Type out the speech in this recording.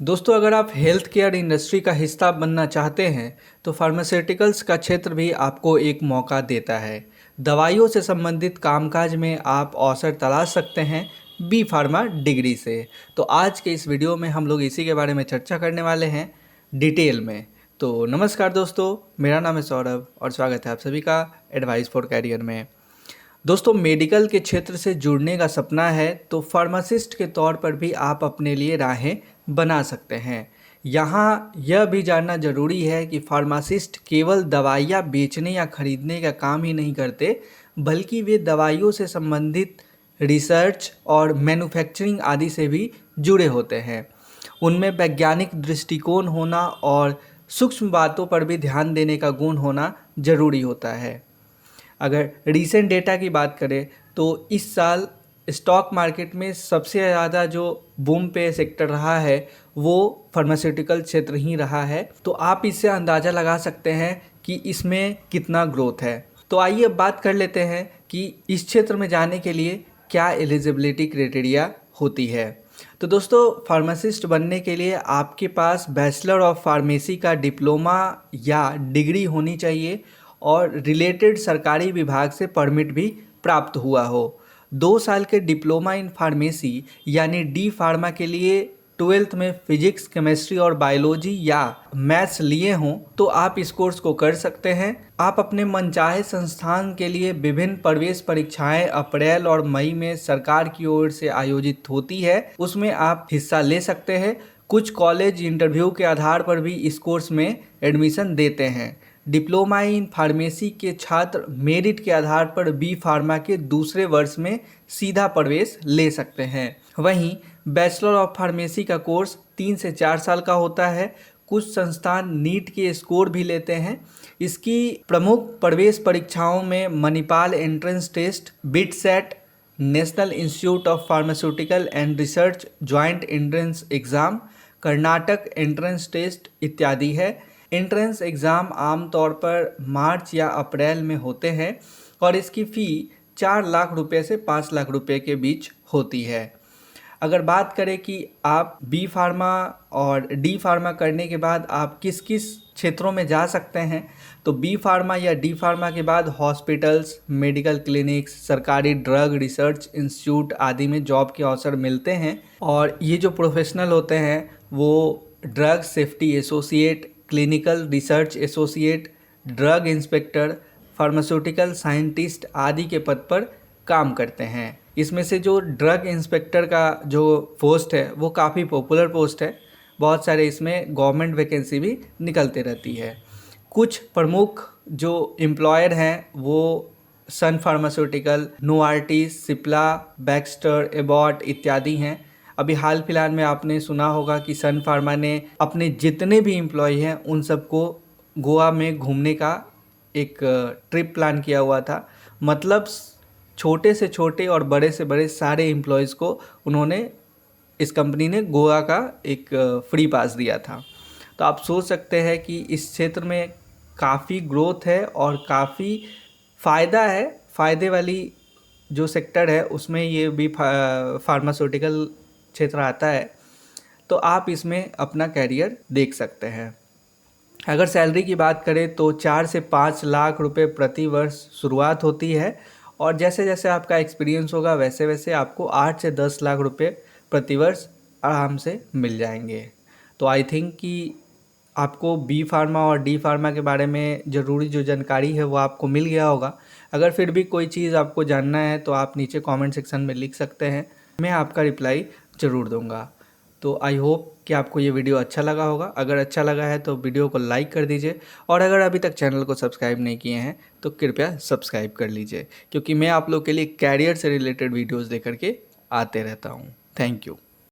दोस्तों, अगर आप हेल्थ केयर इंडस्ट्री का हिस्सा बनना चाहते हैं तो फार्मास्यूटिकल्स का क्षेत्र भी आपको एक मौका देता है। दवाइयों से संबंधित कामकाज में आप अवसर तलाश सकते हैं बी फार्मा डिग्री से। तो आज के इस वीडियो में हम लोग इसी के बारे में चर्चा करने वाले हैं डिटेल में। तो नमस्कार दोस्तों, मेरा नाम है सौरभ और स्वागत है आप सभी का एडवाइस फॉर कैरियर में। दोस्तों, मेडिकल के क्षेत्र से जुड़ने का सपना है तो फार्मासिस्ट के तौर पर भी आप अपने लिए राहें बना सकते हैं। यहाँ यह भी जानना ज़रूरी है कि फार्मासिस्ट केवल दवाइयाँ बेचने या खरीदने का काम ही नहीं करते, बल्कि वे दवाइयों से संबंधित रिसर्च और मैन्युफैक्चरिंग आदि से भी जुड़े होते हैं। उनमें वैज्ञानिक दृष्टिकोण होना और सूक्ष्म बातों पर भी ध्यान देने का गुण होना ज़रूरी होता है। अगर रीसेंट डेटा की बात करें तो इस साल स्टॉक मार्केट में सबसे ज़्यादा जो बूम पे सेक्टर रहा है वो फार्मास्यूटिकल क्षेत्र ही रहा है। तो आप इससे अंदाज़ा लगा सकते हैं कि इसमें कितना ग्रोथ है। तो आइए अब बात कर लेते हैं कि इस क्षेत्र में जाने के लिए क्या एलिजिबिलिटी क्राइटेरिया होती है। तो दोस्तों, फार्मासिस्ट बनने के लिए आपके पास बैचलर ऑफ फार्मेसी का डिप्लोमा या डिग्री होनी चाहिए और रिलेटेड सरकारी विभाग से परमिट भी प्राप्त हुआ हो। 2 साल के डिप्लोमा इन फार्मेसी यानी डी फार्मा के लिए 12th में फिजिक्स, केमिस्ट्री और बायोलॉजी या मैथ्स लिए हों तो आप इस कोर्स को कर सकते हैं। आप अपने मनचाहे संस्थान के लिए विभिन्न प्रवेश परीक्षाएं अप्रैल और मई में सरकार की ओर से आयोजित होती है, उसमें आप हिस्सा ले सकते हैं। कुछ कॉलेज इंटरव्यू के आधार पर भी इस कोर्स में एडमिशन देते हैं। डिप्लोमा इन फार्मेसी के छात्र मेरिट के आधार पर बी फार्मा के दूसरे वर्ष में सीधा प्रवेश ले सकते हैं। वहीं बैचलर ऑफ फार्मेसी का कोर्स 3 से 4 साल का होता है। कुछ संस्थान नीट के स्कोर भी लेते हैं। इसकी प्रमुख प्रवेश परीक्षाओं में Manipal entrance test, BITSAT, national institute of pharmaceutical and research joint entrance exam, Karnataka entrance test इत्यादि है। एंट्रेंस एग्ज़ाम आमतौर पर मार्च या अप्रैल में होते हैं और इसकी फ़ी 4 लाख रुपए से 5 लाख रुपए के बीच होती है। अगर बात करें कि आप बी फार्मा और डी फार्मा करने के बाद आप किस किस क्षेत्रों में जा सकते हैं, तो बी फार्मा या डी फार्मा के बाद हॉस्पिटल्स, मेडिकल क्लिनिक्स, सरकारी ड्रग रिसर्च इंस्टीट्यूट आदि में जॉब के अवसर मिलते हैं। और ये जो प्रोफेशनल होते हैं वो drug safety associate, clinical research associate, drug inspector, pharmaceutical scientist आदि के पद पर काम करते हैं। इसमें से जो ड्रग इंस्पेक्टर का जो पोस्ट है वो काफ़ी पॉपुलर पोस्ट है। बहुत सारे इसमें गवर्नमेंट वैकेंसी भी निकलते रहती है। कुछ प्रमुख जो एम्प्लॉयर हैं वो Sun pharmaceutical, Novartis, Cipla, Baxter, Abbott इत्यादि हैं। अभी हाल फिलहाल में आपने सुना होगा कि सन फार्मा ने अपने जितने भी एम्प्लॉय हैं उन सबको गोवा में घूमने का एक ट्रिप प्लान किया हुआ था। मतलब छोटे से छोटे और बड़े से बड़े सारे एम्प्लॉयज़ को उन्होंने, इस कंपनी ने गोवा का एक फ्री पास दिया था। तो आप सोच सकते हैं कि इस क्षेत्र में काफ़ी ग्रोथ है और काफ़ी फ़ायदा है। फ़ायदे वाली जो सेक्टर है उसमें ये भी फार्मास्यूटिकल क्षेत्र आता है। तो आप इसमें अपना कैरियर देख सकते हैं। अगर सैलरी की बात करें तो 4 से 5 लाख रुपए प्रति वर्ष शुरुआत होती है और जैसे जैसे आपका एक्सपीरियंस होगा वैसे वैसे आपको 8 से 10 लाख रुपए प्रति वर्ष आराम से मिल जाएंगे। तो आई थिंक कि आपको बी फार्मा और डी फार्मा के बारे में ज़रूरी जो जानकारी है वो आपको मिल गया होगा। अगर फिर भी कोई चीज़ आपको जानना है तो आप नीचे कमेंट सेक्शन में लिख सकते हैं, मैं आपका रिप्लाई ज़रूर दूंगा। तो आई होप कि आपको ये वीडियो अच्छा लगा होगा। अगर अच्छा लगा है तो वीडियो को लाइक कर दीजिए और अगर अभी तक चैनल को सब्सक्राइब नहीं किए हैं तो कृपया सब्सक्राइब कर लीजिए, क्योंकि मैं आप लोग के लिए कैरियर से रिलेटेड वीडियोस देकर के आते रहता हूँ। Thank you.